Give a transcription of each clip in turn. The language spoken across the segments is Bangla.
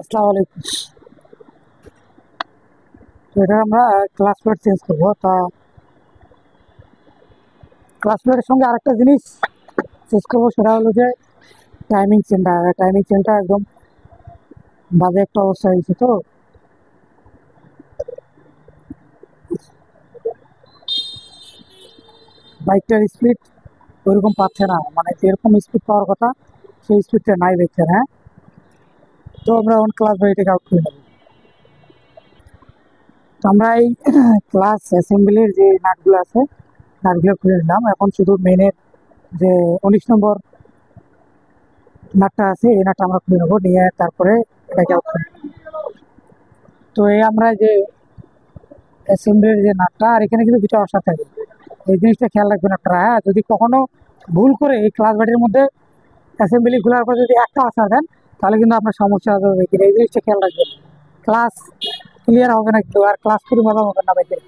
আসসালামু আলাইকুম। তো এটা আমরা ক্লাস প্লেট চেঞ্জ করবো। তা ক্লাস প্লেটের সঙ্গে আরেকটা জিনিস চেঞ্জ করবো, সেটা হলো যে টাইমিং চেনটা একদম বাজে একটা অবস্থা হয়েছে। তো বাইকটার স্পিড ওইরকম পাচ্ছে না, মানে যেরকম স্পিড পাওয়ার কথা সেই স্পিডটা নাই দেখছে। হ্যাঁ, তো আমরা অন ক্লাস বাইকটাকে আউট করে নেবো। তো আমরা এই ক্লাস অ্যাসেম্বলির যে নাটগুলো আছে নাটগুলো খুলে নিলাম। এখন শুধু মেনের যে 19 নম্বর নাটটা আছে এই নাটটা আমরা খুলে নেবো, নিয়ে তারপরে এটাকে আউট করে নেবো। তো এই আমরা যে অ্যাসেম্বলির যে নাটটা, আর এখানে কিন্তু দুটো অংশ থাকে, এই জিনিসটা খেয়াল রাখবেন আপনারা। হ্যাঁ, যদি কখনো ভুল করে এই ক্লাস বাটির মধ্যে অ্যাসেম্বলি খোলার পর যদি একটা আসা দেন, তাহলে কিন্তু আপনার সমস্যা হবে। কিন্তু এই জিনিসটা খেয়াল রাখবেন, ক্লাস ক্লিয়ার হবে না কিন্তু, আর ক্লাস করে মজা হবে না বাইকের।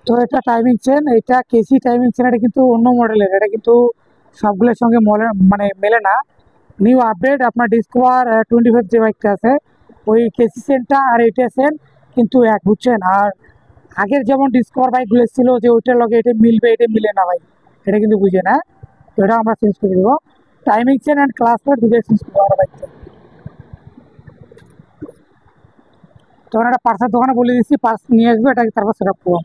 তো এটা টাইমিং চেন, এটা কেসি টাইমিং চেন, এটা কিন্তু অন্য মডেলের, এটা কিন্তু সবগুলোর সঙ্গে মানে মেলে না। নিউ আপডেট আপনার ডিসকভার 25 যে বাইকটা আছে, ওই কেসি চেনটা আর এটা চেন কিন্তু এক, বুঝছেন? আর আগের যেমন ডিসকভার বাইকগুলো ছিল যে ওইটার লগে এটা মিলবে, এটা মিলে না ভাই, এটা কিন্তু বুঝে না। তো এটা আমরা চেঞ্জ করে দেবো। Timing chain and class plate দুটোই চেঞ্জ করবো আমরা বাইকটা। তখন একটা পার্সের দোকানে বলে দিচ্ছি, পার্স নিয়ে আসবে, এটাকে তারপর সেট আপ করবো।